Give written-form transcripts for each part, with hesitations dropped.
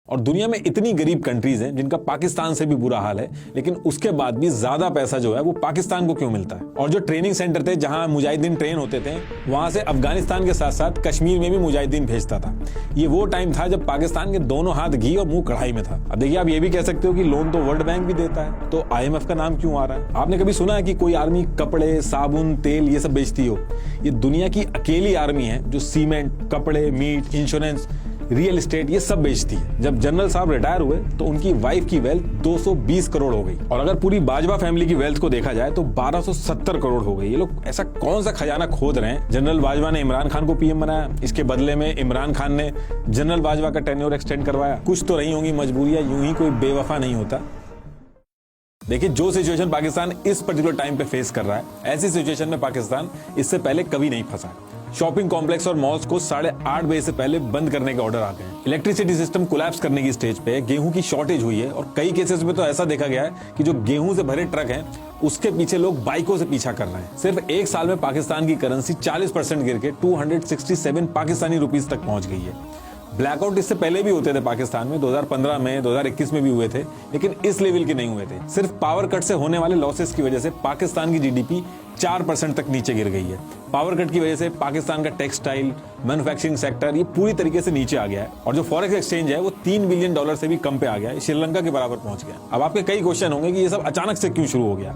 और दुनिया में इतनी गरीब कंट्रीज हैं जिनका पाकिस्तान से भी बुरा हाल है, लेकिन उसके बाद भी ज्यादा पैसा जो है वो पाकिस्तान को क्यों मिलता है। और जो ट्रेनिंग सेंटर थे जहां मुजाहिदीन ट्रेन होते थे, वहां से अफगानिस्तान के साथ साथ कश्मीर में भी मुजाहिदीन भेजता था। ये वो टाइम था जब पाकिस्तान के दोनों हाथ घी और मुंह कढ़ाई में था। अब देखिए, आप ये भी कह सकते हो कि लोन तो वर्ल्ड बैंक भी देता है, तो IMF का नाम क्यों आ रहा है। आपने कभी सुना है कि कोई आर्मी कपड़े, साबुन, तेल ये सब बेचती हो? ये दुनिया की अकेली आर्मी है जो सीमेंट, कपड़े, मीट, इंश्योरेंस, रियल एस्टेट ये सब बेचती है। जब जनरल साहब रिटायर हुए तो उनकी वाइफ की वेल्थ 220 करोड़ हो गई, और अगर पूरी बाजवा फैमिली की वेल्थ को देखा जाए तो 1270 करोड़ हो गई। ये लोग ऐसा कौन सा खजाना खोद रहे हैं? जनरल बाजवा ने इमरान खान को PM बनाया, इसके बदले में इमरान खान ने जनरल बाजवा का टेन्योर एक्सटेंड करवाया। कुछ तो रही होंगी मजबूरियां, यूं ही कोई बेवफा नहीं होता। देखिए, जो सिचुएशन पाकिस्तान इस पर्टिकुलर टाइम पे फेस कर रहा है, ऐसी सिचुएशन में पाकिस्तान इससे पहले कभी नहीं फंसा। शॉपिंग कॉम्प्लेक्स और मॉल्स को 8:30 बजे से पहले बंद करने के ऑर्डर आ गए हैं। इलेक्ट्रिसिटी सिस्टम कोलैप्स करने की स्टेज पे, गेहूं की शॉर्टेज हुई है, और कई केसेस में तो ऐसा देखा गया है कि जो गेहूं से भरे ट्रक हैं उसके पीछे लोग बाइकों से पीछा कर रहे हैं। सिर्फ एक साल में पाकिस्तान की करेंसी 40% गिर के 267 पाकिस्तानी रुपीस तक पहुंच गई है। ब्लैकआउट इससे पहले भी होते थे पाकिस्तान में, 2015 में, 2021 में भी हुए थे, लेकिन इस लेवल के नहीं हुए थे। सिर्फ पावर कट से होने वाले लॉसेस की वजह से पाकिस्तान की GDP 4% तक नीचे गिर गई है। पावर कट की वजह से पाकिस्तान का टेक्सटाइल, मैन्युफैक्चरिंग सेक्टर ये पूरी तरीके से नीचे आ गया है, और जो फॉरेक्स एक्सचेंज है वो $3 बिलियन से भी कम पे आ गया है, श्रीलंका के बराबर पहुंच गया। अब आपके कई क्वेश्चन होंगे कि ये सब अचानक से क्यों शुरू हो गया।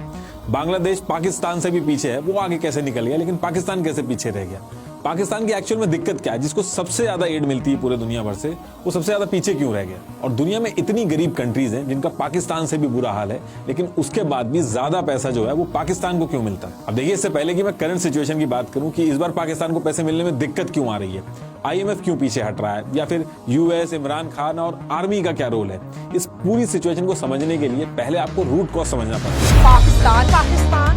बांग्लादेश पाकिस्तान से भी पीछे है, वो आगे कैसे निकल गया, लेकिन पाकिस्तान कैसे पीछे रह गया। पाकिस्तान की एक्चुअल में दिक्कत क्या है, जिसको सबसे ज्यादा एड मिलती है पूरे दुनिया भर से, वो सबसे ज्यादा पीछे क्यों रह गया। और दुनिया में इतनी गरीब कंट्रीज हैं जिनका पाकिस्तान से भी बुरा हाल है, लेकिन उसके बाद भी ज्यादा पैसा जो है वो पाकिस्तान को क्यों मिलता है। अब देखिए, इससे पहले कि मैं करंट सिचुएशन की बात करूं कि इस बार पाकिस्तान को पैसे मिलने में दिक्कत क्यों आ रही है, IMF क्यों पीछे हट रहा है, या फिर US, इमरान खान और आर्मी का क्या रोल है, इस पूरी सिचुएशन को समझने के लिए पहले आपको रूट कॉज समझना पड़ेगा।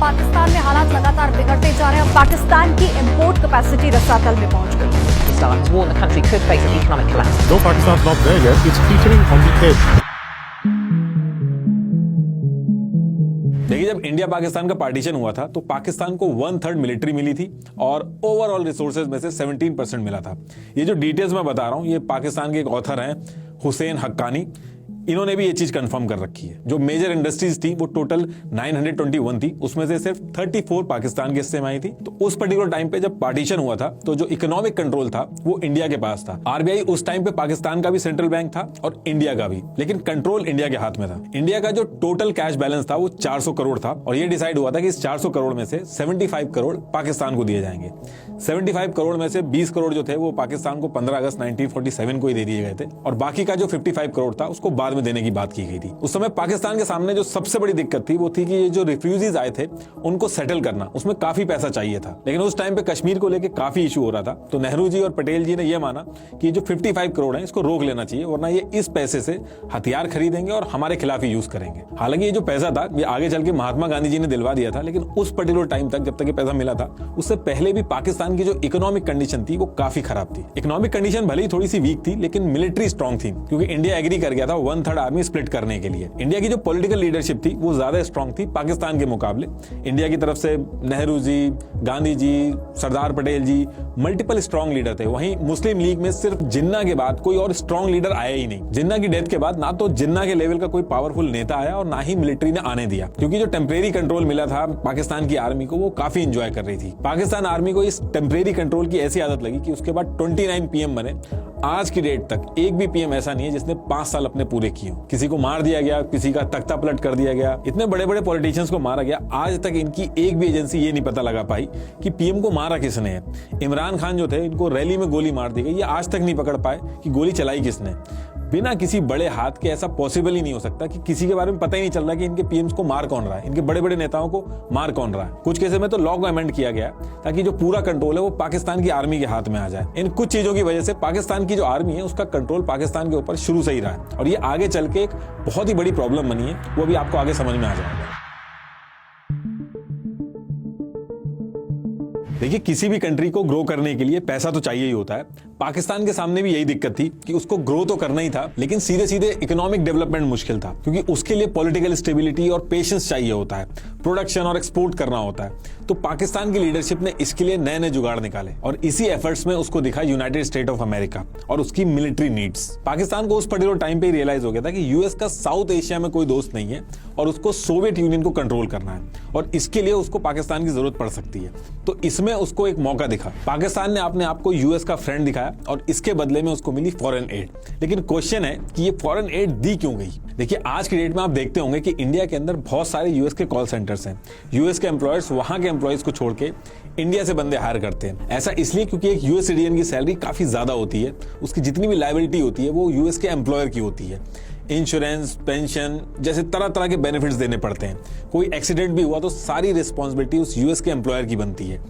पाकिस्तान में हालात लगातार बिगड़ते जा रहे हैं। पाकिस्तान की इंपोर्ट कैपेसिटी रसातल में पहुंच गई। Pakistan warned the country could face an economic collapse. Though Pakistan's not there yet, it's teetering on the edge. देखिए, जब इंडिया पाकिस्तान का पार्टीशन हुआ था तो पाकिस्तान को 1/3 मिलिट्री मिली थी और ओवरऑल रिसोर्सेज में से 17% मिला था। ये जो डिटेल्स मैं बता रहा हूं, ये पाकिस्तान के एक ऑथर हैं हुसैन हक्कानी, इन्होंने भी ये चीज कंफर्म कर रखी है। जो मेजर इंडस्ट्रीज थी वो टोटल 921 थी, उसमें से सिर्फ 34 पाकिस्तान के हिस्से में आई थी। तो उस पर्टिकुलर टाइम पे जब पार्टीशन हुआ था तो जो इकोनॉमिक कंट्रोल था वो इंडिया के पास था। RBI उस टाइम पे पाकिस्तान का भी सेंट्रल बैंक था और इंडिया का भी, लेकिन कंट्रोल इंडिया के हाथ में था। इंडिया का जो टोटल कैश बैलेंस था वो 400 करोड़ था, और ये डिसाइड हुआ था कि इस 400 करोड़ में से 75 करोड़ पाकिस्तान को दिए जाएंगे। 75 करोड़ में से 20 करोड़ जो थे वो पाकिस्तान को 15 अगस्त 1947 को ही दे दिए गए थे, और बाकी का जो 55 करोड़ था उसको बाद में देने की बात की गई थी। उस समय पाकिस्तान के सामने जो सबसे बड़ी दिक्कत थी वो थी कि ये जो रिफ्यूजीज आए थे उनको सेटल करना, उसमें काफी पैसा चाहिए था। लेकिन उस टाइम पे कश्मीर को लेकर काफी इशू हो रहा था, तो नेहरू जी और पटेल जी ने यह माना कि जो 55 करोड़ है इसको रोक लेना चाहिए, वरना ये इस पैसे से हथियार खरीदेंगे और हमारे खिलाफ ही यूज करेंगे। हालांकि ये जो पैसा था ये आगे चल के महात्मा गांधी जी ने दिलवा दिया था, लेकिन उस पर्टिकुलर टाइम तक जब तक ये पैसा मिला था उससे पहले भी पाकिस्तान की जो इकोनॉमिक कंडीशन थी वो काफी खराब थी। इकोनॉमिक कंडीशन भले ही थोड़ी सी वीक थी, लेकिन मिलिट्री स्ट्रांग थी, क्योंकि इंडिया एग्री कर गया था 1/3 आर्मी स्प्लिट करने के लिए। इंडिया की जो पॉलिटिकल लीडरशिप थी वो ज्यादा स्ट्रांग थी पाकिस्तान के मुकाबले। इंडिया की तरफ से नेहरू जी, गांधी जी, सरदार पटेल जी मल्टीपल स्ट्रांग लीडर थे। वहीं मुस्लिम लीग में सिर्फ जिन्ना के बाद कोई और स्ट्रांग लीडर आया ही नहीं। जिन्ना की डेथ के बाद ना तो जिन्ना के लेवल का कोई पावरफुल नेता आया और ना ही मिलिट्री ने आने दिया, क्योंकि जो टेम्परेरी कंट्रोल मिला था पाकिस्तान की आर्मी को वो काफी इंजॉय कर रही थी। पाकिस्तान आर्मी को इस टेम्परेरी कंट्रोल की ऐसी आदत लगी कि उसके बाद 29 PM बने। आज की डेट तक एक भी PM ऐसा नहीं है जिसने 5 साल अपने पूरे किए हो। किसी को मार दिया गया, किसी का तख्ता पलट कर दिया गया, इतने बड़े बड़े पॉलिटिशियंस को मारा गया। आज तक इनकी एक भी एजेंसी ये नहीं पता लगा पाई कि PM को मारा किसने है। इमरान खान जो थे, इनको रैली में गोली मार दी गई, ये आज तक नहीं पकड़ पाए कि गोली चलाई किसने। बिना किसी बड़े हाथ के ऐसा पॉसिबल ही नहीं हो सकता कि किसी के बारे में पता ही नहीं चल रहा कि इनके PMs को मार कौन रहा है, इनके बड़े बड़े नेताओं को मार कौन रहा है। कुछ केसेस में तो लॉ को अमेंड किया गया ताकि जो पूरा कंट्रोल है वो पाकिस्तान की आर्मी के हाथ में आ जाए। इन कुछ चीजों की वजह से पाकिस्तान की जो आर्मी है उसका कंट्रोल पाकिस्तान के ऊपर शुरू से ही रहा है, और ये आगे चल के एक बहुत ही बड़ी प्रॉब्लम बनी है, वो भी आपको आगे समझ में आ जाएगा। देखिए, किसी भी कंट्री को ग्रो करने के लिए पैसा तो चाहिए ही होता है। पाकिस्तान के सामने भी यही दिक्कत थी कि उसको ग्रो तो करना ही था, लेकिन सीधे सीधे इकोनॉमिक डेवलपमेंट मुश्किल था, क्योंकि उसके लिए पॉलिटिकल स्टेबिलिटी और पेशेंस चाहिए होता है, प्रोडक्शन और एक्सपोर्ट करना होता है। तो पाकिस्तान की लीडरशिप ने इसके लिए नए नए जुगाड़ निकाले और इसी एफर्ट्स में उसको दिखा यूनाइटेड स्टेट ऑफ अमेरिका और उसकी मिलिट्री नीड्स। पाकिस्तान को उस पर्टिकुलर टाइम पे रियलाइज हो गया था कि यूएस का साउथ एशिया में कोई दोस्त नहीं है और उसको सोवियत यूनियन को कंट्रोल करना है और इसके लिए उसको पाकिस्तान की जरूरत पड़ सकती है। तो इसमें उसको एक मौका दिखा। पाकिस्तान ने अपने आप को यूएस का फ्रेंड दिखाया और इसके बदले में उसको मिली फॉरेन एड। लेकिन क्वेश्चन है कि ये फॉरेन एड दी क्यों गई? देखिए, आज की डेट में आप देखते होंगे कि इंडिया के अंदर बहुत सारे यूएस के कॉल सेंटर्स हैं। यूएस के एम्प्लॉयर्स वहां के एम्प्लॉयज को छोड़ के इंडिया से बंदे हायर करते हैं। ऐसा इसलिए क्योंकि एक यूएस सिटीजन की सैलरी काफी ज्यादा होती है, उसकी जितनी भी लायबिलिटी होती है वो यूएस के एम्प्लॉयर की होती है। इंश्योरेंस, पेंशन जैसे तरह तरह के बेनिफिट्स देने पड़ते हैं। कोई एक्सीडेंट भी हुआ तो सारी रिस्पॉन्सिबिलिटी उस यूएस के एम्प्लॉयर की बनती है।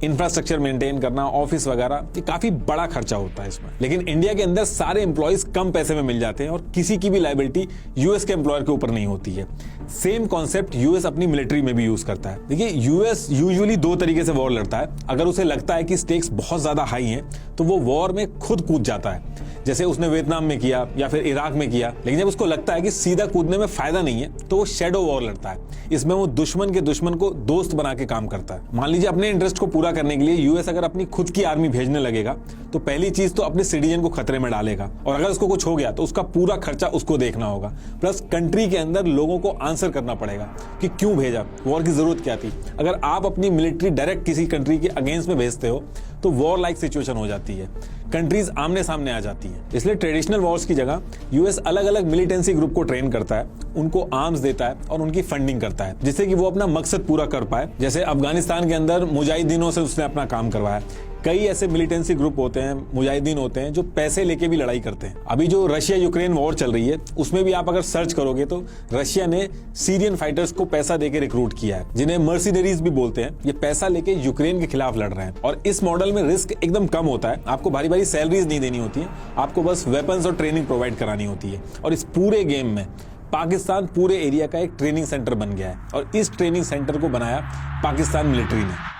इंफ्रास्ट्रक्चर मेंटेन करना, ऑफिस वगैरह, ये काफी बड़ा खर्चा होता है इसमें। लेकिन इंडिया के अंदर सारे एम्प्लॉयज कम पैसे में मिल जाते हैं और किसी की भी लायबिलिटी यूएस के एम्प्लॉयर के ऊपर नहीं होती है। सेम कॉन्सेप्ट यूएस अपनी मिलिट्री में भी यूज करता है। देखिए, यूएस यूजुअली दो तरीके से वॉर लड़ता है। अगर उसे लगता है कि स्टेक्स बहुत ज्यादा हाई हैं तो वो वॉर में खुद कूद जाता है, जैसे उसने वियतनाम में किया या फिर इराक में किया। लेकिन जब उसको लगता है कि सीधा कूदने में फायदा नहीं है तो वो शैडो वॉर लड़ता है। इसमें वो दुश्मन के दुश्मन को दोस्त बना के काम करता है। मान लीजिए, अपने इंटरेस्ट को पूरा करने के लिए यूएस अगर अपनी खुद की आर्मी भेजने लगेगा तो पहली चीज तो अपने सिटीजन को खतरे में डालेगा और अगर उसको कुछ हो गया तो उसका पूरा खर्चा उसको देखना होगा। प्लस कंट्री के अंदर लोगों को आंसर करना पड़ेगा कि क्यों भेजा, वॉर की जरूरत क्या थी। अगर आप अपनी मिलिट्री डायरेक्ट किसी कंट्री के अगेंस्ट में भेजते हो तो वॉर लाइक सिचुएशन हो जाती है, कंट्रीज आमने सामने आ जाती है। इसलिए ट्रेडिशनल वॉर्स की जगह यूएस अलग अलग मिलिटेंसी ग्रुप को ट्रेन करता है, उनको आर्म्स देता है और उनकी फंडिंग करता है जिससे कि वो अपना मकसद पूरा कर पाए। जैसे अफगानिस्तान के अंदर मुजाहिदीनों से उसने अपना काम करवाया। कई ऐसे मिलिटेंसी ग्रुप होते हैं, मुजाहिदीन होते हैं जो पैसे लेके भी लड़ाई करते हैं। अभी जो रशिया यूक्रेन वॉर चल रही है उसमें भी आप अगर सर्च करोगे तो रशिया ने सीरियन फाइटर्स को पैसा देके रिक्रूट किया है, जिन्हें मर्सिनरीज भी बोलते हैं। ये पैसा लेके यूक्रेन के खिलाफ लड़ रहे हैं और इस मॉडल में रिस्क एकदम कम होता है। आपको भारी भारी सैलरीज नहीं देनी होती है, आपको बस वेपन्स और ट्रेनिंग प्रोवाइड करानी होती है। और इस पूरे गेम में पाकिस्तान पूरे एरिया का एक ट्रेनिंग सेंटर बन गया है और इस ट्रेनिंग सेंटर को बनाया पाकिस्तान मिलिट्री ने।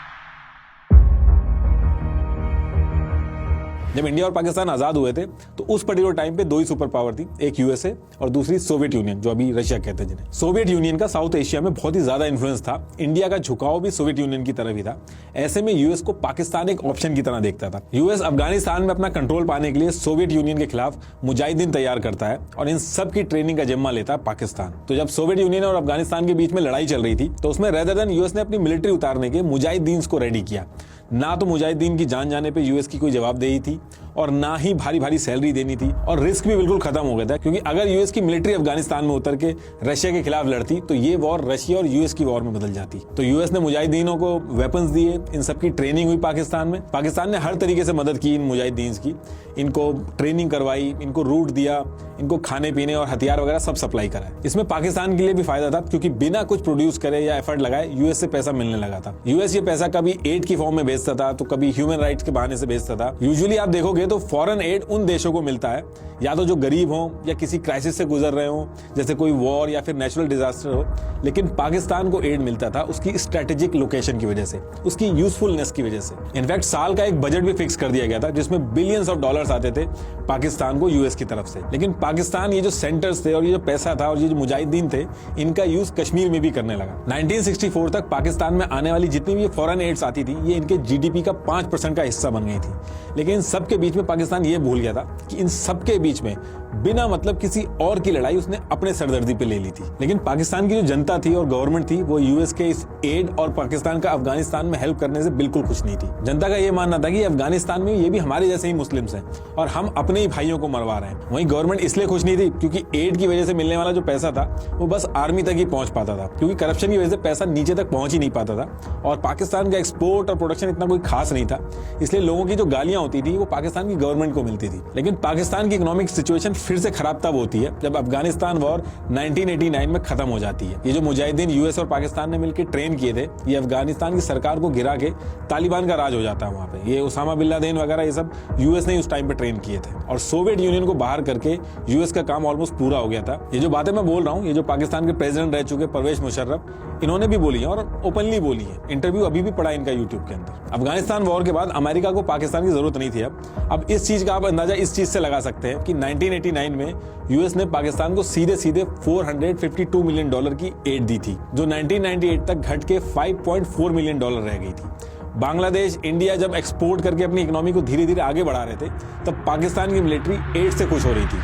जब इंडिया और पाकिस्तान आजाद हुए थे तो उस पर्टिकुलर टाइम पे दो ही सुपर पावर थी, एक यूएसए और दूसरी सोवियत यूनियन, जो अभी रशिया कहते हैं जिन्हें। सोवियत यूनियन का साउथ एशिया में बहुत ही ज्यादा इन्फ्लुएंस था। इंडिया का झुकाव भी सोवियत यूनियन की तरफ ही था। ऐसे में यूएस को पाकिस्तान एक ऑप्शन की तरह देखता था। यूएस अफगानिस्तान में अपना कंट्रोल पाने के लिए सोवियत यूनियन के खिलाफ मुजाहिदीन तैयार करता है और इन सब की ट्रेनिंग का जिम्मा लेता है पाकिस्तान। तो जब सोवियत यूनियन और अफगानिस्तान के बीच में लड़ाई चल रही थी तो उसमें रेदर देन यूएस ने अपनी मिलिट्री उतारने के मुजाहिदीन को रेडी किया। ना तो मुजाहिदीन की जान जाने पे यूएस की कोई जवाबदेही थी और ना ही भारी भारी सैलरी देनी थी और रिस्क भी बिल्कुल खत्म हो गया था, क्योंकि अगर यूएस की मिलिट्री अफगानिस्तान में उतर के रशिया के खिलाफ लड़ती तो ये वॉर रशिया और यूएस की वॉर में बदल जाती। तो यूएस ने मुजाहिदीनों को वेपन्स दिए, इन सबकी ट्रेनिंग हुई पाकिस्तान में। पाकिस्तान ने हर तरीके से मदद की इन मुजाहिदीन की, इनको ट्रेनिंग करवाई, इनको रूट दिया, इनको खाने पीने और हथियार वगैरह सब सप्लाई करा। इसमें पाकिस्तान के लिए भी फायदा था, क्योंकि बिना कुछ प्रोड्यूस करे या एफर्ट लगाए यूएस से पैसा मिलने लगा था। यूएस ये पैसा कभी एड की फॉर्म में भेजता था तो कभी ह्यूमन राइट्स के बहाने से भेजता था। यूजुअली आप देखोगे तो फॉरेन एड उन देशों को मिलता है या तो जो गरीब हो या किसी क्राइसिस से गुजर रहे हो, जैसे कोई वॉर या फिर नेचुरल डिजास्टर हो। लेकिन पाकिस्तान को एड मिलता था उसकी स्ट्रेटेजिक लोकेशन की वजह से, उसकी यूजफुलनेस की वजह से। इनफैक्ट साल का एक बजट भी फिक्स कर दिया गया था जिसमें बिलियंस ऑफ डॉलर्स आते थे पाकिस्तान को यूएस की तरफ से। लेकिन पाकिस्तान ये जो सेंटर्स थे और ये जो पैसा था और ये जो मुजाहिदीन थे, इनका यूज कश्मीर में भी करने लगा। 1964 तक पाकिस्तान में आने वाली जितनी भी फॉरेन एड्स आती थी ये इनके जीडीपी का 5% का हिस्सा बन गई थी। लेकिन इन सबके बीच में पाकिस्तान ये भूल गया था कि इन सबके बीच में बिना मतलब किसी और की लड़ाई उसने अपने सरदर्दी पे ले ली थी। लेकिन पाकिस्तान की जो जनता थी और गवर्नमेंट थी वो यूएस के इस एड और पाकिस्तान का अफगानिस्तान में हेल्प करने से बिल्कुल खुश नहीं थी। जनता का ये मानना था कि अफगानिस्तान में ये भी हमारे जैसे ही मुस्लिम्स हैं और हम अपने ही भाइयों को मरवा रहे हैं। वहीं गवर्नमेंट इसलिए खुश नहीं थी क्योंकि एड की वजह से मिलने वाला जो पैसा था वो बस आर्मी तक ही पहुंच पाता था, क्योंकि करप्शन की वजह से पैसा नीचे तक पहुंच ही नहीं पाता था और पाकिस्तान का एक्सपोर्ट और प्रोडक्शन इतना कोई खास नहीं था। इसलिए लोगों की जो गालियां होती थी वो पाकिस्तान की गवर्नमेंट को मिलती थी। लेकिन पाकिस्तान की इकोनॉमिक सिचुएशन फिर से खराब तब होती है जब अफगानिस्तान वॉर 1989 में खत्म हो जाती है। ये जो मुजाहिदीन यूएस और पाकिस्तान ने मिलकर ट्रेन किए थे, ये अफगानिस्तान की सरकार को गिरा के तालिबान का राज हो जाता है वहां पे। ये उसामा बिन लादेन वगैरह ये सब यूएस ने उस टाइम पे ट्रेन किए थे और सोवियत यूनियन को बाहर करके यूएस का काम ऑलमोस्ट पूरा हो गया था। ये जो बातें मैं बोल रहा हूँ, ये जो पाकिस्तान के प्रेसिडेंट रह चुके परवेज मुशर्रफ, इन्होंने भी बोली है और ओपनली बोली है। इंटरव्यू अभी भी पड़ा इनका यूट्यूब के अंदर। अफगानिस्तान वॉर के बाद अमेरिका को पाकिस्तान की जरूरत नहीं थी। अब इस चीज का आप अंदाजा इस चीज से लगा सकते हैं कि 1989 1999 में यूएस ने पाकिस्तान को सीधे सीधे $452 मिलियन की एड दी थी, जो 1998 तक घट के $5.4 मिलियन रह गई थी। बांग्लादेश, इंडिया जब एक्सपोर्ट करके अपनी इकोनॉमी को धीरे धीरे आगे बढ़ा रहे थे, तब पाकिस्तान की मिलिट्री एड से खुश हो रही थी।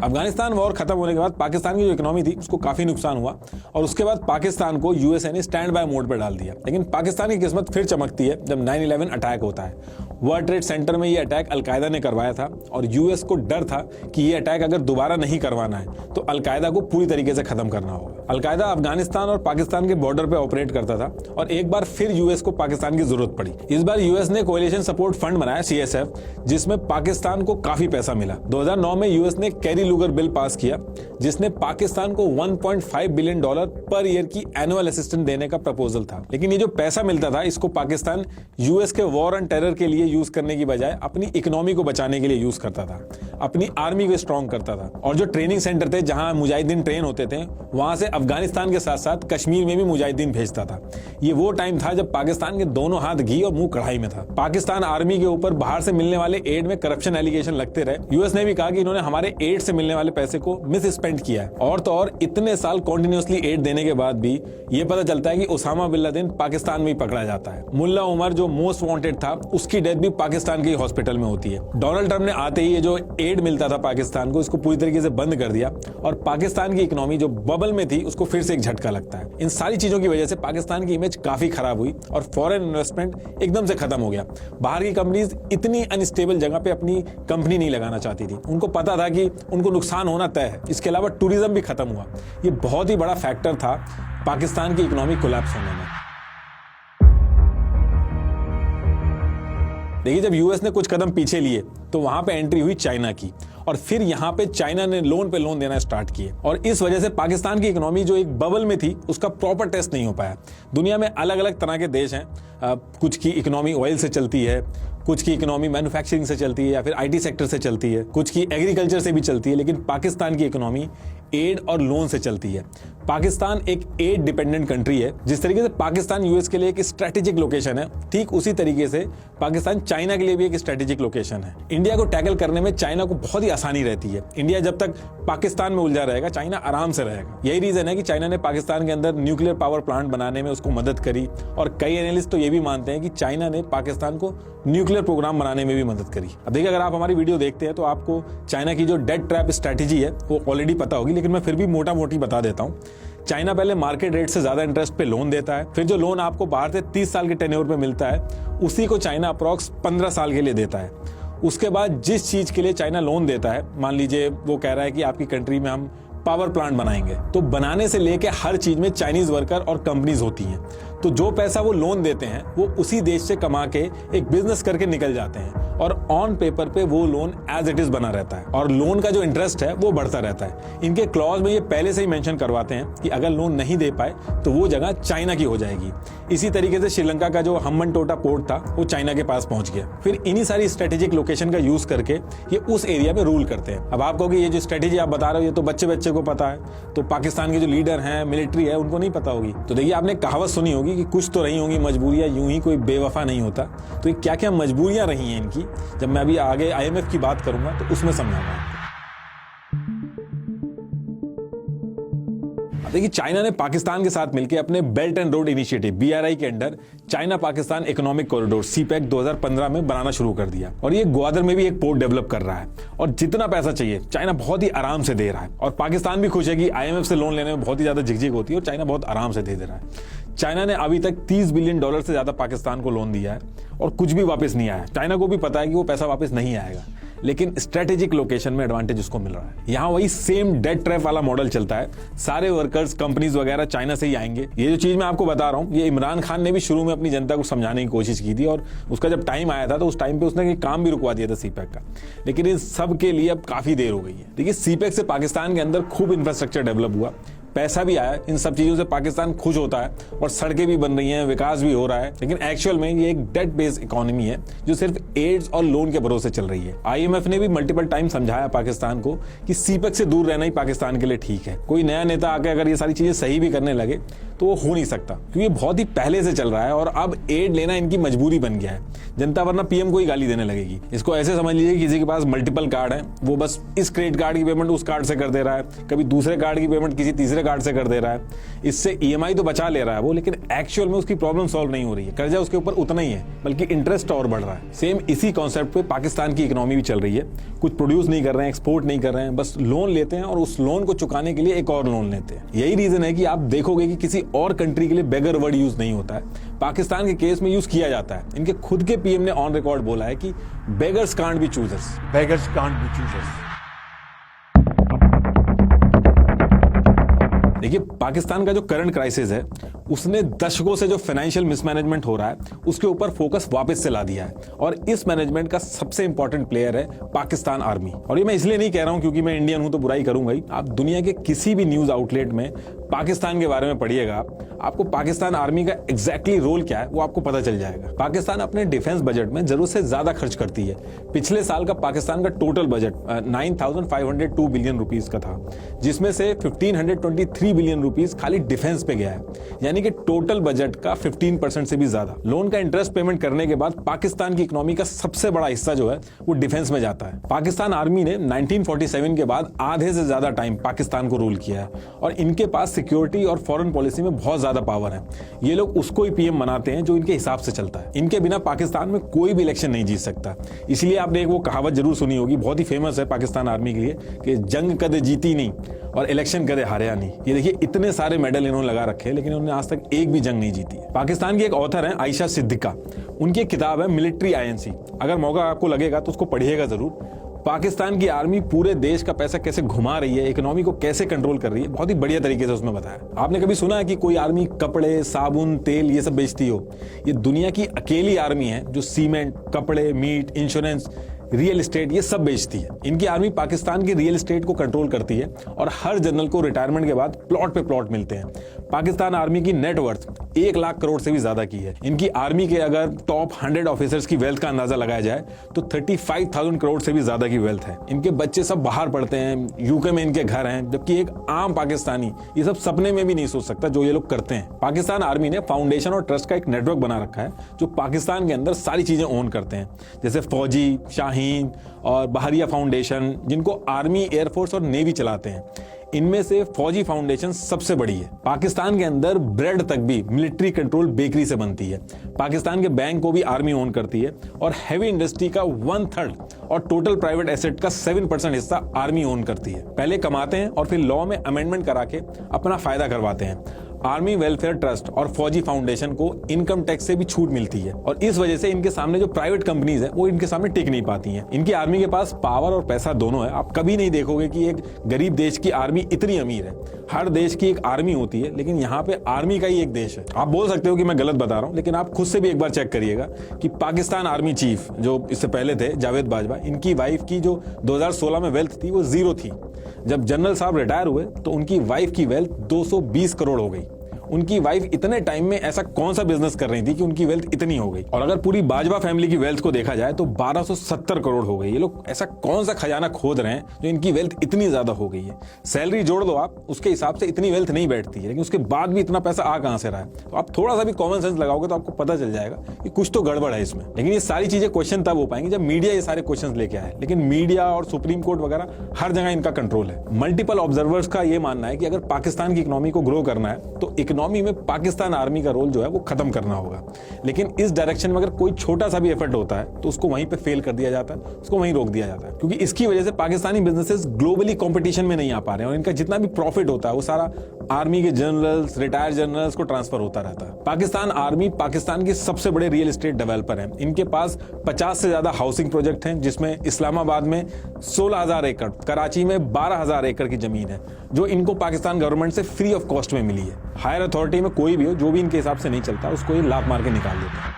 अफगानिस्तान वॉर खत्म होने के बाद पाकिस्तान की जो इकोनॉमी थी उसको काफी नुकसान हुआ और उसके बाद पाकिस्तान को यूएसए ने स्टैंड बाय मोड पर डाल दिया। लेकिन पाकिस्तान की किस्मत फिर चमकती है जब 9/11 अटैक होता है। वर्ल्ड ट्रेड सेंटर में ये अटैक अलकायदा ने करवाया था और यूएस को डर था कि ये अटैक अगर दोबारा नहीं करवाना है तो अलकायदा को पूरी तरीके से खत्म करना होगा। अलकायदा अफगानिस्तान और पाकिस्तान के बॉर्डर पे ऑपरेट करता था और एक बार फिर यूएस को पाकिस्तान की जरूरत पड़ी। इस बार यूएस ने कोएलिशन सपोर्ट फंड बनाया CSF, जिसमें पाकिस्तान को काफी पैसा मिला। 2009 में यूएस ने कैरी लूगर बिल पास किया, जिसने पाकिस्तान को $1.5 बिलियन पर ईयर की एनुअल असिस्टेंस देने का प्रपोजल था। लेकिन ये जो पैसा मिलता था इसको पाकिस्तान यूएस के वॉर ऑन टेरर के लिए यूज करने की बजाय अपनी इकोनॉमी को बचाने के लिए यूज करता था, अपनी आर्मी को स्ट्रॉन्ग करता था। और जो ट्रेनिंग सेंटर थे जहां मुजाहिदीन ट्रेन होते थे, वहां से अफगानिस्तान के साथ साथ कश्मीर में भी मुजाहिदीन भेजता था। ये वो टाइम था जब पाकिस्तान के दोनों हाथ घी और मुंह कढ़ाई में था। पाकिस्तान आर्मी के ऊपर बाहर से मिलने वाले एड में करप्शन एलिगेशन लगते रहे। यूएस ने भी कहा कि इन्होंने हमारे एड से मिलने वाले पैसे को मिस स्पेंड किया है। और तो और इतने साल कॉन्टिन्यूसली एड देने के बाद भी ये पता चलता है कि उसामा बिन लादेन पाकिस्तान में ही पकड़ा जाता है। मुल्ला उमर जो मोस्ट वांटेड था, उसकी डेथ भी पाकिस्तान के हॉस्पिटल में होती है। डोनाल्ड ट्रंप ने आते ही ये जो एड मिलता था पाकिस्तान को, इसको पूरी तरीके से बंद कर दिया और पाकिस्तान की इकोनॉमी जो बबल में थी उसको फिर से एक झटका लगता है। इन सारी चीजों की वजह से पाकिस्तान की इमेज काफी खराब हुई और फॉरेन इन्वेस्टमेंट एकदम से खत्म हो गया। बाहर की कंपनीज इतनी अनस्टेबल जगह पे अपनी कंपनी नहीं लगाना चाहती थी। उनको पता था कि उनको नुकसान होना तय है। इसके अलावा टूरिज्म भी खत्म हुआ। ये बहुत ही बड़ा फैक्टर था पाकिस्तान की इकोनॉमी कोलैप्स होने में। देखिए, जब यूएस ने कुछ कदम पीछे लिए तो वहां पे एंट्री हुई चाइना की और फिर यहां पे चाइना ने लोन पे लोन देना स्टार्ट किए और इस वजह से पाकिस्तान की इकोनॉमी जो एक बबल में थी उसका प्रॉपर टेस्ट नहीं हो पाया। दुनिया में अलग अलग तरह के देश हैं, कुछ की इकोनॉमी ऑयल से चलती है, कुछ की इकोनॉमी मैन्युफैक्चरिंग से चलती है या फिर आईटी सेक्टर से चलती है, कुछ की एग्रीकल्चर से भी चलती है, लेकिन पाकिस्तान की इकोनॉमी एड और लोन से चलती है। पाकिस्तान एक एड डिपेंडेंट कंट्री है। जिस तरीके से पाकिस्तान यूएस के लिए एक स्ट्रेटेजिक लोकेशन है, ठीक उसी तरीके से पाकिस्तान चाइना के लिए भी एक स्ट्रेटेजिक लोकेशन है। इंडिया को टैकल करने में चाइना को बहुत ही आसानी रहती है। इंडिया जब तक पाकिस्तान में उलझा रहेगा, चाइना आराम से रहेगा। यही रीजन है कि चाइना ने पाकिस्तान के अंदर न्यूक्लियर पावर प्लांट बनाने में उसको मदद करी और कई एनालिस्ट तो ये भी मानते हैं कि चाइना ने पाकिस्तान को न्यूक्लियर प्रोग्राम बनाने में भी मदद करी। अब देखिए, अगर आप हमारी वीडियो देखते हैं तो आपको चाइना की जो डेट ट्रैप स्ट्रेटेजी है वो ऑलरेडी पता होगी, लेकिन मैं फिर भी मोटा मोटी बता देता हूँ। चाइना पहले मार्केट रेट से ज्यादा इंटरेस्ट पे लोन देता है, फिर जो लोन आपको बाहर से 30 साल के टेन्योर पे मिलता है उसी को चाइना अप्रॉक्स 15 साल के लिए देता है। उसके बाद जिस चीज के लिए चाइना लोन देता है, मान लीजिए वो कह रहा है कि आपकी कंट्री में हम पावर प्लांट बनाएंगे, तो बनाने से लेके हर चीज में चाइनीज वर्कर और कंपनीज होती हैं। तो जो पैसा वो लोन देते हैं वो उसी देश से कमा के एक बिजनेस करके निकल जाते हैं और ऑन पेपर पे वो लोन एज इट इज बना रहता है और लोन का जो इंटरेस्ट है वो बढ़ता रहता है। इनके क्लॉज में ये पहले से ही मेंशन करवाते हैं कि अगर लोन नहीं दे पाए तो वो जगह चाइना की हो जाएगी। इसी तरीके से श्रीलंका का जो हम्बनटोटा पोर्ट था वो चाइना के पास पहुंच गया। फिर इन्हीं सारी स्ट्रेटेजिक लोकेशन का यूज करके ये उस एरिया में रूल करते हैं। अब आप कहोगे ये जो स्ट्रेटेजी आप बता रहे हो ये तो बच्चे बच्चे को पता है, तो पाकिस्तान के जो लीडर हैं, मिलिट्री है, उनको नहीं पता होगी। तो देखिए, आपने कहावत सुनी होगी कि कुछ तो रही होंगी मजबूरियां, यूं ही कोई बेवफा नहीं होता। तो ये क्या क्या मजबूरियां रही हैं इनकी, जब मैं अभी आगे IMF की बात करूंगा तो उसमें समझाऊंगा आपको। देखिए, चाइना ने पाकिस्तान के साथ मिलकर अपने belt and road initiative BRI के under China Pakistan economic corridor CPEC 2015 में बनाना शुरू कर दिया और ये ग्वादर में भी एक पोर्ट डेवलप कर रहा है और जितना पैसा चाहिए चाइना बहुत ही आराम से दे रहा है और पाकिस्तान भी खुश है कि IMF से लोन लेने में बहुत ही ज्यादा झिकझिक होती है और चाइना बहुत आराम से दे रहा है। चाइना ने अभी तक $30 बिलियन से ज्यादा पाकिस्तान को लोन दिया है और कुछ भी वापस नहीं आया। चाइना को भी पता है कि वो पैसा वापस नहीं आएगा, लेकिन स्ट्रेटेजिक लोकेशन में एडवांटेज उसको मिल रहा है। यहाँ वही सेम डेट ट्रैप वाला मॉडल चलता है। सारे वर्कर्स, कंपनीज वगैरह चाइना से ही आएंगे। ये जो चीज मैं आपको बता रहा हूँ, ये इमरान खान ने भी शुरू में अपनी जनता को समझाने की कोशिश की थी और उसका जब टाइम आया था तो उस टाइम पे उसने काम भी रुकवा दिया था CPEC का। लेकिन इन सब के लिए अब काफी देर हो गई है। देखिए, CPEC से पाकिस्तान के अंदर खूब इंफ्रास्ट्रक्चर डेवलप हुआ। पैसा भी आया, इन सब चीजों से पाकिस्तान खुश होता है और सड़कें भी बन रही हैं, विकास भी हो रहा है, लेकिन एक्चुअल में ये एक डेट बेस्ड इकोनॉमी है जो सिर्फ एड्स और लोन के भरोसे चल रही है। IMF ने भी मल्टीपल टाइम समझाया पाकिस्तान को कि सीपेक से दूर रहना ही पाकिस्तान के लिए ठीक है। कोई नया नेता आके अगर ये सारी चीजें सही भी करने लगे तो वो हो नहीं सकता, क्योंकि ये बहुत ही पहले से चल रहा है और अब एड लेना इनकी मजबूरी बन गया है। जनता वरना पीएम को ही गाली देने लगेगी। इसको ऐसे समझ लीजिए किसी के पास मल्टीपल कार्ड है, वो बस इस क्रेडिट कार्ड की पेमेंट उस कार्ड से कर दे रहा है, कभी दूसरे कार्ड की पेमेंट किसी तीसरे कार्ड से कर दे रहा है। इससे EMI तो बचा ले रहा है वो, लेकिन एक्चुअल में उसकी प्रॉब्लम सॉल्व नहीं हो रही है। कर्जा उसके ऊपर उतना ही है, बल्कि इंटरेस्ट और बढ़ रहा है। सेम इसी कॉन्सेप्ट पे पाकिस्तान की इकोनॉमी भी चल रही है। कुछ प्रोड्यूस नहीं कर रहे हैं, एक्सपोर्ट नहीं कर रहे हैं, बस लोन लेते हैं और उस लोन को चुकाने के लिए एक और लोन लेते हैं। यही रीजन है कि आप देखोगे कि किसी और कंट्री के लिए बेगर वर्ड यूज नहीं होता है, पाकिस्तान के केस में यूज किया जाता है। इनके खुद के पीएम ने ऑन रिकॉर्ड बोला है कि beggars can't be choosers. Beggars can't be choosers. देखिए, पाकिस्तान का जो करंट क्राइसिस है उसने दशकों से जो फाइनेंशियल मिसमैनेजमेंट हो रहा है उसके ऊपर फोकस वापस से ला दिया है, और इस मैनेजमेंट का सबसे इंपॉर्टेंट प्लेयर है पाकिस्तान आर्मी। और ये मैं इसलिए नहीं कह रहा हूं क्योंकि मैं इंडियन हूं तो बुराई करूंगा ही। आप दुनिया के किसी भी न्यूज आउटलेट में पाकिस्तान के बारे में पढ़िएगा, आपको पाकिस्तान आर्मी का एग्जैक्टली रोल क्या है वो आपको पता चल जाएगा। पाकिस्तान अपने डिफेंस बजट में जरूरत से ज्यादा खर्च करती है। पिछले साल का पाकिस्तान का टोटल बजट 9,502 बिलियन रुपीस का था, जिसमें से 1,523 बिलियन रुपीस खाली डिफेंस पे गया है, यानी कि टोटल बजट का 15% से भी ज्यादा। लोन का इंटरेस्ट पेमेंट करने के बाद पाकिस्तान की इकोनॉमी का सबसे बड़ा हिस्सा जो है वो डिफेंस में जाता है। पाकिस्तान आर्मी ने 1947 के बाद आधे से ज्यादा टाइम पाकिस्तान को रूल किया है, और इनके पास सिक्योरिटी और फॉरेन पॉलिसी में बहुत ज्यादा पावर है। ये लोग उसको ही पीएम बनाते हैं जो इनके हिसाब से चलता है। इनके बिना पाकिस्तान में कोई भी इलेक्शन नहीं जीत सकता। इसलिए आपने एक वो कहावत जरूर सुनी होगी, बहुत ही फेमस है पाकिस्तान आर्मी के लिए, कि जंग कदे जीती नहीं और इलेक्शन कदे हारिया नहीं। ये देखिए, इतने सारे मेडल इन्होंने लगा रखे हैं, लेकिन उन्होंने आज तक एक भी जंग नहीं जीती है। पाकिस्तान की एक ऑथर है आयशा सिद्दीका, उनकी एक किताब है मिलिट्री INC। अगर मौका आपको लगेगा तो उसको पढ़िएगा जरूर। पाकिस्तान की आर्मी पूरे देश का पैसा कैसे घुमा रही है, इकोनॉमी को कैसे कंट्रोल कर रही है, बहुत ही बढ़िया तरीके से उसमें बताया। आपने कभी सुना है कि कोई आर्मी कपड़े, साबुन, तेल ये सब बेचती हो? ये दुनिया की अकेली आर्मी है जो सीमेंट, कपड़े, मीट, इंश्योरेंस, रियल एस्टेट ये सब बेचती है। इनकी आर्मी पाकिस्तान की रियल एस्टेट को कंट्रोल करती है, और हर जनरल को रिटायरमेंट के बाद प्लॉट पे प्लॉट मिलते हैं। पाकिस्तान आर्मी की नेटवर्थ 1 लाख करोड़ से भी ज्यादा की है। इनकी आर्मी के अगर टॉप 100 ऑफिसर्स की वेल्थ का अंदाजा लगाया जाए तो 35,000 करोड़ से भी ज्यादा की वेल्थ है। इनके बच्चे सब बाहर पढ़ते हैं, यूके में इनके घर हैं, जबकि एक आम पाकिस्तानी ये सब सपने में भी नहीं सोच सकता जो ये लोग करते हैं। पाकिस्तान आर्मी ने फाउंडेशन और ट्रस्ट का एक नेटवर्क बना रखा है जो पाकिस्तान के अंदर सारी चीजें ओन करते हैं, जैसे फौजी, शाहीन और बहरिया फाउंडेशन, जिनको आर्मी, एयरफोर्स और नेवी चलाते हैं। इनमें से फौजी फाउंडेशन सबसे बड़ी है। पाकिस्तान के अंदर ब्रेड तक भी मिलिट्री कंट्रोल बेकरी से बनती है। पाकिस्तान के बैंक को भी आर्मी ओन करती है, और हैवी इंडस्ट्री का 1/3 और टोटल प्राइवेट एसेट का 7% हिस्सा आर्मी ओन करती है। पहले कमाते हैं और फिर लॉ में अमेंडमेंट करा के अपना फायदा करवाते हैं। आर्मी वेलफेयर ट्रस्ट और फौजी फाउंडेशन को इनकम टैक्स से भी छूट मिलती है, और इस वजह से इनके सामने जो प्राइवेट कंपनीज है वो इनके सामने टिक नहीं पाती हैं। इनकी आर्मी के पास पावर और पैसा दोनों है। आप कभी नहीं देखोगे कि एक गरीब देश की आर्मी इतनी अमीर है। हर देश की एक आर्मी होती है, लेकिन यहाँ पे आर्मी का ही एक देश है। आप बोल सकते हो कि मैं गलत बता रहा हूँ, लेकिन आप खुद से भी एक बार चेक करिएगा कि पाकिस्तान आर्मी चीफ जो इससे पहले थे जावेद बाजवा, इनकी वाइफ की जो 2016 में वेल्थ थी वो 0 थी। जब जनरल साहब रिटायर हुए तो उनकी वाइफ की वेल्थ 220 करोड़ हो गई। उनकी वाइफ इतने टाइम में ऐसा कौन सा बिजनेस कर रही थी कि उनकी वेल्थ इतनी हो गई। और अगर पूरी बाजवा फैमिली की वेल्थ को देखा जाए तो 1270 करोड़ हो गई। ये लोग ऐसा कौन सा खजाना खोद रहे हैं जो इनकी वेल्थ इतनी ज्यादा हो गई है। सैलरी जोड़ दो आप, उसके हिसाब से इतनी वेल्थ नहीं बैठती है, लेकिन उसके बाद भी इतना पैसा आ कहां से रहा है। तो आप थोड़ा सा भी कॉमन सेंस लगाओगे तो आपको पता चल जाएगा कि कुछ तो गड़बड़ है इसमें। लेकिन ये सारी चीजें क्वेश्चन तब हो पाएंगी जब मीडिया ये सारे क्वेश्चन लेके आए। लेकिन मीडिया और सुप्रीम कोर्ट वगैरह हर जगह इनका कंट्रोल है। मल्टीपल ऑब्जर्वर्स का ये मानना है कि अगर पाकिस्तान की इकोनॉमी को ग्रो करना है तो इकोनॉमी में पाकिस्तान आर्मी का रोल जो है वो खत्म करना होगा। लेकिन इस डायरेक्शन में अगर कोई छोटा सा भी एफर्ट होता है तो उसको वहीं पे फेल कर दिया जाता है, उसको वहीं रोक दिया जाता है, क्योंकि इसकी वजह से पाकिस्तानी बिजनेसेस ग्लोबली कंपटीशन में नहीं आ पा रहे हैं, और इनका जितना भी प्रॉफिट होता है वो सारा आर्मी के जनरल्स, रिटायर्ड जनरल्स को ट्रांसफर होता रहता है। पाकिस्तान आर्मी पाकिस्तान के सबसे बड़े रियल एस्टेट डेवलपर है। इनके पास 50 से ज्यादा हाउसिंग प्रोजेक्ट हैं, जिसमें इस्लामाबाद में 16,000 एकड़, कराची में 12,000 एकड़ की जमीन है जो इनको पाकिस्तान गवर्नमेंट से फ्री ऑफ कॉस्ट में मिली है। हायर अथॉरिटी में कोई भी हो जो भी इनके हिसाब से नहीं चलता उसको ये लात मार के निकाल देते हैं।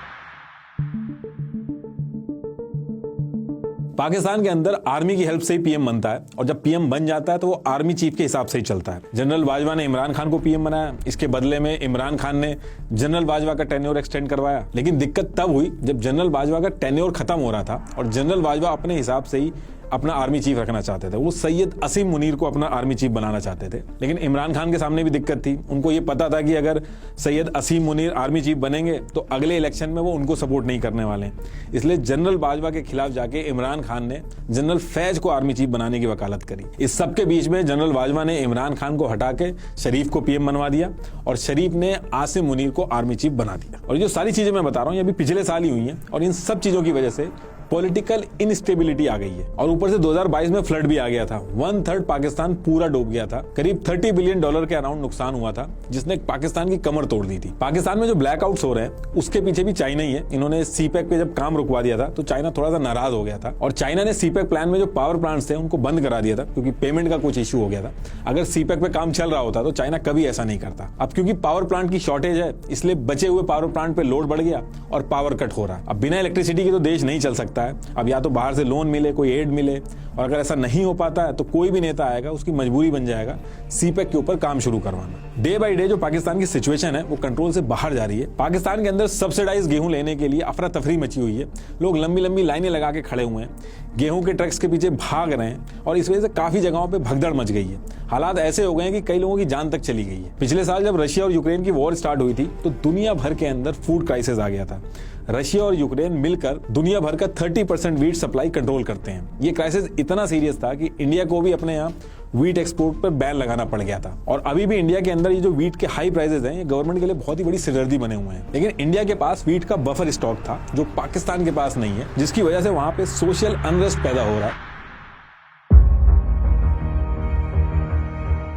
पाकिस्तान के अंदर आर्मी की हेल्प से ही पीएम बनता है और जब पीएम बन जाता है तो वो आर्मी चीफ के हिसाब से ही चलता है। जनरल बाजवा ने इमरान खान को पीएम बनाया, इसके बदले में इमरान खान ने जनरल बाजवा का टेन्योर एक्सटेंड करवाया। लेकिन दिक्कत तब हुई जब जनरल बाजवा का टेन्योर खत्म हो रहा था और जनरल बाजवा अपने हिसाब से ही अपना आर्मी चीफ रखना चाहते थे। वो सैयद असीम मुनीर को अपना आर्मी चीफ बनाना चाहते थे। लेकिन इमरान खान के सामने भी दिक्कत थी। उनको ये पता था कि अगर सैयद असीम मुनीर आर्मी चीफ बनेंगे तो अगले इलेक्शन में वो उनको सपोर्ट नहीं करने वाले, इसलिए जनरल बाजवा के खिलाफ जाके इमरान खान ने जनरल फैज को आर्मी चीफ बनाने की वकालत करी। इस सबके बीच में जनरल बाजवा ने इमरान खान को हटा के शरीफ को पीएम बनवा दिया और शरीफ ने आसिम मुनीर को आर्मी चीफ बना दिया। और जो सारी चीजें मैं बता रहा हूँ ये अभी पिछले साल ही हुई हैं और इन सब चीजों की वजह से पॉलिटिकल इनस्टेबिलिटी आ गई है और ऊपर से 2022 में फ्लड भी आ गया था। 1/3 पाकिस्तान पूरा डूब गया था। करीब $30 बिलियन के अराउंड नुकसान हुआ था जिसने पाकिस्तान की कमर तोड़ दी थी। पाकिस्तान में जो ब्लैकआउट्स हो रहे हैं उसके पीछे भी चाइना ही है। इन्होंने सीपैक पे जब काम रुकवा दिया था तो चाइना थोड़ा सा नाराज हो गया था और चाइना ने सीपैक प्लान में जो पावर प्लांट्स थे उनको बंद करा दिया था क्योंकि पेमेंट का कुछ इश्यू हो गया था। अगर सीपैक पे काम चल रहा होता तो चाइना कभी ऐसा नहीं करता। अब क्योंकि पावर प्लांट की शॉर्टेज है इसलिए बचे हुए पावर प्लांट पे लोड बढ़ गया और पावर कट हो रहा है। अब बिना इलेक्ट्रिसिटी के तो देश नहीं चल सकता है। अब या तो बाहर से लोन मिले, कोई एड मिले, और अगर ऐसा नहीं हो पाता है तो कोई भी नेता आएगा उसकी मजबूरी बन जाएगा सीपैक के ऊपर काम शुरू करवाना। डे बाय डे जो पाकिस्तान की सिचुएशन है वो कंट्रोल से बाहर जा रही है। पाकिस्तान के अंदर सब्सिडाइज गेहूं लेने के लिए अफरा तफरी मची हुई है। लोग लंबी लंबी लाइनें लगा के खड़े हुए हैं, गेहूं के ट्रक्स के पीछे भाग रहे हैं और इस वजह से काफी जगहों पे भगदड़ मच गई है। हालात ऐसे हो गए हैं कि कई लोगों की जान तक चली गई है। पिछले साल जब रशिया और यूक्रेन की वॉर स्टार्ट हुई थी तो दुनिया भर के अंदर फूड क्राइसिस आ गया था। रशिया और यूक्रेन मिलकर दुनिया भर का 30% वीट सप्लाई कंट्रोल करते हैं। ये क्राइसिस इतना सीरियस था कि इंडिया को भी अपने यहाँ वीट एक्सपोर्ट पर बैन लगाना पड़ गया था और अभी भी इंडिया के अंदर ये जो वीट के हाई प्राइसेस हैं ये गवर्नमेंट के लिए बहुत ही बड़ी सिरदर्दी बने हुए हैं। लेकिन इंडिया के पास वीट का बफर स्टॉक था जो पाकिस्तान के पास नहीं है, जिसकी वजह से वहां पे सोशल अनरेस्ट पैदा हो रहा है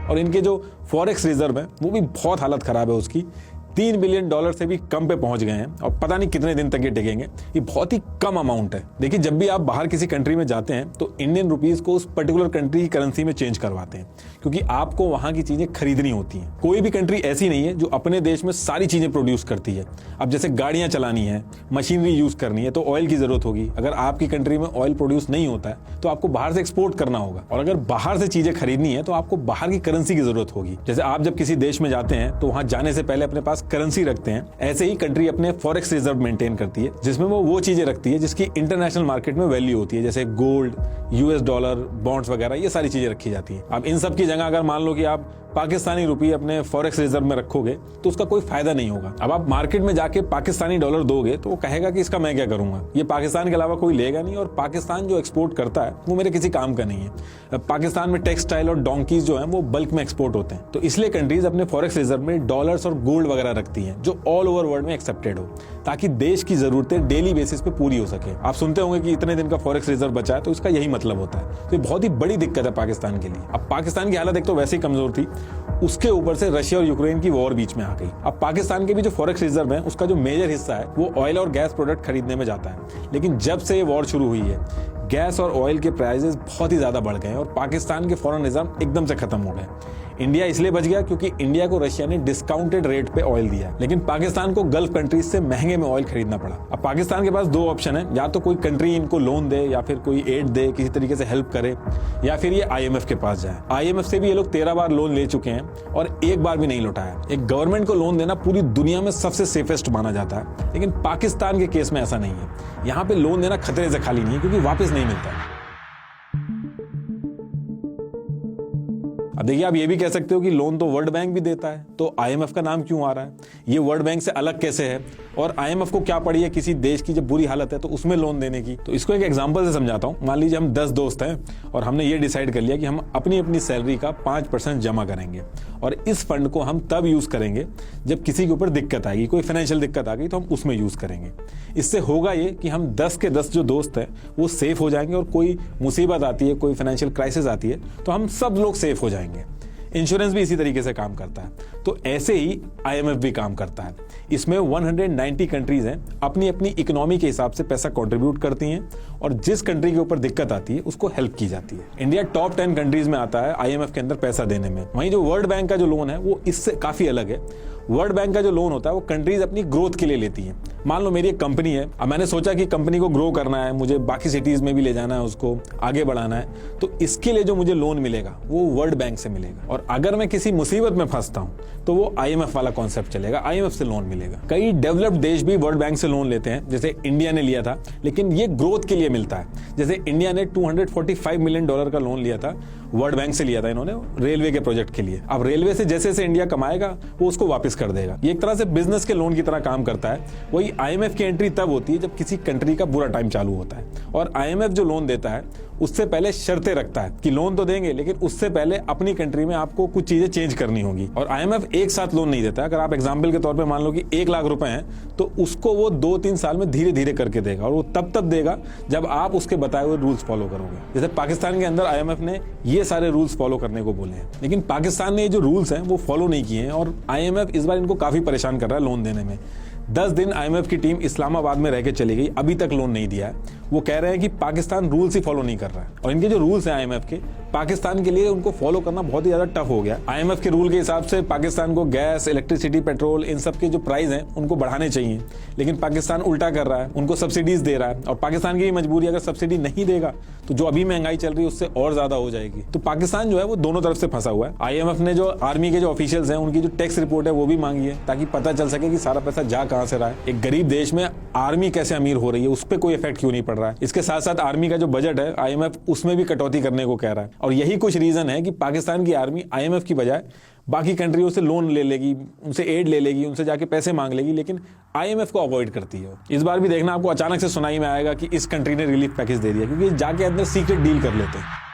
और इनके जो फॉरेक्स रिजर्व है वो भी बहुत हालत खराब है उसकी। $3 बिलियन से भी कम पे पहुंच गए हैं और पता नहीं कितने दिन तक ये टिकेंगे। ये बहुत ही कम अमाउंट है। देखिए जब भी आप बाहर किसी कंट्री में जाते हैं तो इंडियन रुपीस को उस पर्टिकुलर कंट्री की करेंसी में चेंज करवाते हैं क्योंकि आपको वहां की चीजें खरीदनी होती हैं। कोई भी कंट्री ऐसी नहीं है जो अपने देश में सारी चीजें प्रोड्यूस करती है। अब जैसे गाड़ियां चलानी है, मशीनरी यूज करनी है तो ऑयल की जरूरत होगी। अगर आपकी कंट्री में ऑयल प्रोड्यूस नहीं होता है तो आपको बाहर से एक्सपोर्ट करना होगा और अगर बाहर से चीजें खरीदनी है तो आपको बाहर की करेंसी की जरूरत होगी। जैसे आप जब किसी देश में जाते हैं तो वहां जाने से पहले अपने पास करेंसी रखते हैं, ऐसे ही कंट्री अपने फॉरेक्स रिजर्व मेंटेन करती है जिसमें वो चीजें रखती है जिसकी इंटरनेशनल मार्केट में वैल्यू होती है, जैसे गोल्ड, यूएस डॉलर, बॉन्ड्स वगैरह, ये सारी चीजें रखी जाती है। अब इन सब की जगह अगर मान लो कि आप पाकिस्तानी रुपये अपने फॉरेक्स रिजर्व में रखोगे तो उसका कोई फायदा नहीं होगा। अब आप मार्केट में जाके पाकिस्तानी डॉलर दोगे तो वो कहेगा कि इसका मैं क्या करूंगा, ये पाकिस्तान के अलावा कोई लेगा नहीं और पाकिस्तान जो एक्सपोर्ट करता है वो मेरे किसी काम का नहीं है। पाकिस्तान में टेक्सटाइल और डोंकीज जो हैं वो बल्क में एक्सपोर्ट होते हैं, तो इसलिए कंट्रीज अपने फॉरेक्स रिजर्व में डॉलर्स और गोल्ड वगैरह रखती हैं जो ऑल ओवर वर्ल्ड में एक्सेप्टेड हो, ताकि देश की जरूरतें डेली बेसिस पे पूरी हो सके। आप सुनते होंगे कि इतने दिन का फॉरेक्स रिजर्व बचा है, तो इसका यही मतलब होता है। तो ये बहुत ही बड़ी दिक्कत है पाकिस्तान के लिए। अब पाकिस्तान की हालत एक तो वैसे ही कमजोर थी, उसके ऊपर से रशिया और यूक्रेन की वॉर बीच में आ गई। अब पाकिस्तान के भी जो फॉरेक्स रिजर्व है उसका जो मेजर हिस्सा है वो ऑयल और गैस प्रोडक्ट खरीदने में जाता है। लेकिन जब से ये वॉर शुरू हुई है गैस और ऑयल के प्राइसेस बहुत ही ज्यादा बढ़ गए और पाकिस्तान के फॉरेन रिजर्व एकदम से खत्म हो गए। इंडिया इसलिए बच गया क्योंकि इंडिया को रशिया ने डिस्काउंटेड रेट पे ऑयल दिया, लेकिन पाकिस्तान को गल्फ कंट्रीज से महंगे में ऑयल खरीदना पड़ा। अब पाकिस्तान के पास दो ऑप्शन है, या तो कोई कंट्री इनको लोन दे या फिर कोई एड दे, किसी तरीके से हेल्प करे, या फिर ये IMF के पास जाए। IMF से भी ये लोग 13 बार लोन ले चुके हैं और एक बार भी नहीं लौटाया। एक गवर्नमेंट को लोन देना पूरी दुनिया में सबसे सेफेस्ट माना जाता है, लेकिन पाकिस्तान के केस में ऐसा नहीं है। यहाँ पे लोन देना खतरे से खाली नहीं है क्योंकि वापस नहीं मिलता है। अब देखिए आप ये भी कह सकते हो कि लोन तो वर्ल्ड बैंक भी देता है, तो IMF का नाम क्यों आ रहा है, ये वर्ल्ड बैंक से अलग कैसे है, और IMF को क्या पड़ी है किसी देश की जब बुरी हालत है तो उसमें लोन देने की। तो इसको एक एग्जांपल से समझाता हूं। मान लीजिए हम 10 दोस्त हैं और हमने ये डिसाइड कर लिया कि हम अपनी अपनी सैलरी का 5% जमा करेंगे और इस फंड को हम तब यूज करेंगे जब किसी के ऊपर दिक्कत आएगी, कोई फाइनेंशियल दिक्कत आ गई तो हम उसमें यूज करेंगे। इससे होगा ये कि हम 10 के 10 जो दोस्त हैं वो सेफ हो जाएंगे और कोई मुसीबत आती है, कोई फाइनेंशियल क्राइसिस आती है तो हम सब लोग सेफ हो जाएंगे। इंश्योरेंस भी इसी तरीके से काम करता है, तो ऐसे ही IMF भी काम करता है। इसमें 190 कंट्रीज हैं, अपनी अपनी इकोनॉमी के हिसाब से पैसा कंट्रीब्यूट करती हैं और जिस कंट्री के ऊपर दिक्कत आती है उसको हेल्प की जाती है। इंडिया टॉप 10 कंट्रीज में आता है IMF के अंदर पैसा देने में। वहीं जो वर्ल्ड बैंक का जो लोन है वो इससे काफी अलग है। वर्ल्ड बैंक का जो लोन होता है वो कंट्रीज अपनी ग्रोथ के लिए लेती हैं। मान लो मेरी एक कंपनी है, अब मैंने सोचा कि कंपनी को ग्रो करना है, मुझे बाकी सिटीज में भी ले जाना है, उसको आगे बढ़ाना है, तो इसके लिए जो मुझे लोन मिलेगा वो वर्ल्ड बैंक से मिलेगा। और अगर मैं किसी मुसीबत में फंसता हूं तो वो IMF वाला कॉन्सेप्ट चलेगा, IMF से लोन मिलेगा। कई डेवलप्ड देश भी वर्ल्ड बैंक से लोन लेते हैं, जैसे इंडिया ने लिया था, लेकिन ये ग्रोथ के लिए मिलता है। जैसे इंडिया ने $245 मिलियन का लोन लिया था, वर्ल्ड बैंक से लिया था इन्होंने रेलवे के प्रोजेक्ट के लिए। अब रेलवे से जैसे जैसे इंडिया कमाएगा वो उसको वापस कर देगा। ये एक तरह से बिजनेस के लोन की तरह काम करता है। वही IMF की एंट्री तब होती है जब किसी कंट्री का बुरा टाइम चालू होता है, और IMF जो लोन देता है उससे पहले शर्तें रखता है कि लोन तो देंगे, लेकिन उससे पहले अपनी कंट्री में आपको कुछ चीजें चेंज करनी होगी। और IMF एक साथ लोन नहीं देता। अगर आप एग्जाम्पल के तौर पे मान लो कि 1 लाख रुपए हैं, तो उसको वो 2-3 साल में धीरे धीरे करके देगा, और वो तब देगा जब आप उसके बताए हुए रूल्स फॉलो करोगे। जैसे पाकिस्तान के अंदर IMF ने ये सारे रूल्स फॉलो करने को बोले हैं, लेकिन पाकिस्तान ने ये जो रूल्स हैं वो फॉलो नहीं किए हैं, और IMF इस बार इनको काफी परेशान कर रहा है लोन देने में। 10 दिन IMF की टीम इस्लामाबाद में रह के चली गई, अभी तक लोन नहीं दिया है। वो कह रहे हैं कि पाकिस्तान रूल्स ही फॉलो नहीं कर रहा है, और इनके जो रूल्स हैं IMF के, पाकिस्तान के लिए उनको फॉलो करना बहुत ही ज्यादा टफ हो गया। IMF के रूल के हिसाब से पाकिस्तान को गैस, इलेक्ट्रिसिटी, पेट्रोल, इन सब के जो प्राइस हैं उनको बढ़ाने चाहिए, लेकिन पाकिस्तान उल्टा कर रहा है, उनको सब्सिडीज दे रहा है। और पाकिस्तान की भी मजबूरी, अगर सब्सिडी नहीं देगा तो जो अभी महंगाई चल रही है उससे और ज्यादा हो जाएगी। तो पाकिस्तान जो है वो दोनों तरफ से फंसा हुआ है। IMF ने जो आर्मी के जो ऑफिशियल्स हैं उनकी जो टैक्स रिपोर्ट है वो भी मांगी है, ताकि पता चल सके कि सारा पैसा जा कहां से रहा है। एक गरीब देश में आर्मी कैसे अमीर हो रही है, उस पर कोई इफेक्ट क्यों नहीं पड़ रहा है। इसके साथ साथ आर्मी का जो बजट है IMF उसमें भी कटौती करने को कह रहा है, और यही कुछ रीजन है कि पाकिस्तान की आर्मी IMF की बजाय बाकी कंट्रियों से लोन ले लेगी, उनसे एड ले लेगी, उनसे जाके पैसे मांग लेगी, लेकिन IMF को अवॉइड करती है। इस बार भी देखना आपको अचानक से सुनाई में आएगा कि इस कंट्री ने रिलीफ पैकेज दे दिया, क्योंकि जाके अंदर सीक्रेट डील कर लेते हैं।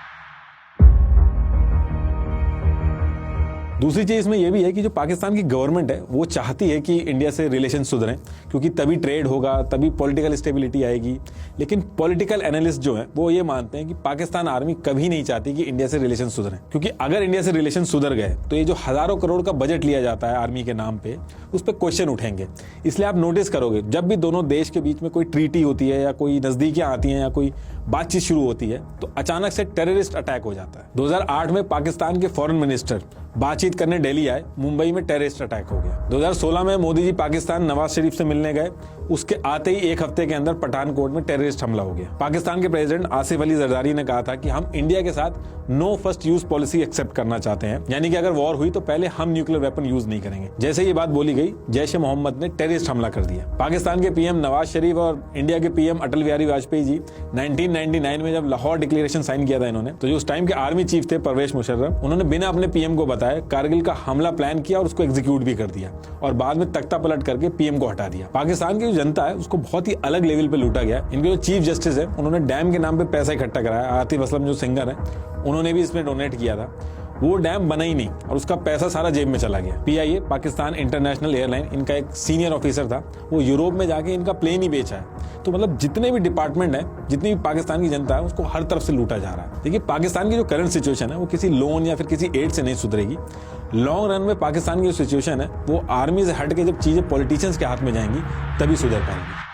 दूसरी चीज इसमें यह भी है कि जो पाकिस्तान की गवर्नमेंट है वो चाहती है कि इंडिया से रिलेशन सुधरें, क्योंकि तभी ट्रेड होगा, तभी पॉलिटिकल स्टेबिलिटी आएगी। लेकिन पॉलिटिकल एनालिस्ट जो है वो ये मानते हैं कि पाकिस्तान आर्मी कभी नहीं चाहती कि इंडिया से रिलेशन सुधरें, क्योंकि अगर इंडिया से रिलेशन सुधर गए तो ये जो हजारों करोड़ का बजट लिया जाता है आर्मी के नाम पे, उस पर क्वेश्चन उठेंगे। इसलिए आप नोटिस करोगे जब भी दोनों देश के बीच में कोई ट्रीटी होती है या कोई नजदीकियां आती हैं या कोई बातचीत शुरू होती है, तो अचानक से टेररिस्ट अटैक हो जाता है। 2008 में पाकिस्तान के फॉरेन मिनिस्टर बातचीत करने दिल्ली आए, मुंबई में टेररिस्ट अटैक हो गया। 2016 में मोदी जी पाकिस्तान नवाज शरीफ से मिलने गए, उसके आते ही 1 हफ्ते के अंदर पठानकोट में टेररिस्ट हमला हो गया। पाकिस्तान के प्रेसिडेंट आसिफ अली जरदारी ने कहा था कि हम इंडिया के साथ no first use policy accept करना चाहते हैं, यानी कि अगर वॉर हुई तो पहले हम न्यूक्लियर वेपन यूज नहीं करेंगे। जैसे ये बात बोली गई, जैश ए मोहम्मद ने टेररिस्ट हमला कर दिया। पाकिस्तान के PM नवाज शरीफ और इंडिया के PM अटल बिहारी वाजपेयी जी 1999 में जब लाहौर डिक्लेरेशन साइन किया था इन्होंने, तो जो उस टाइम के आर्मी चीफ थे परवेज मुशर्रफ, उन्होंने बिना अपने PM को बताए कारगिल का हमला प्लान किया और उसको एग्जीक्यूट भी कर दिया, और बाद में तख्ता पलट करके PM को हटा दिया। पाकिस्तान की जो जनता है उसको बहुत ही अलग लेवल पे लूटा गया। इनके जो चीफ जस्टिस है उन्होंने डैम के नाम पे पैसा इकट्ठा कराया। आतिफ असलम जो सिंगर है उन्होंने भी इसमें डोनेट किया था। वो डैम बना ही नहीं और उसका पैसा सारा जेब में चला गया। PIA पाकिस्तान इंटरनेशनल एयरलाइन, इनका एक सीनियर ऑफिसर था, वो यूरोप में जाके इनका प्लेन ही बेचा है। तो मतलब जितने भी डिपार्टमेंट है, जितनी भी पाकिस्तान की जनता है, उसको हर तरफ से लूटा जा रहा है। देखिए पाकिस्तान की जो करंट सिचुएशन है वो किसी लोन या फिर किसी एड से नहीं सुधरेगी। लॉन्ग रन में पाकिस्तान की जो सिचुएशन है वो आर्मी से हट के जब चीजें पॉलिटिशियंस के हाथ में जाएंगी तभी सुधर पाएंगी।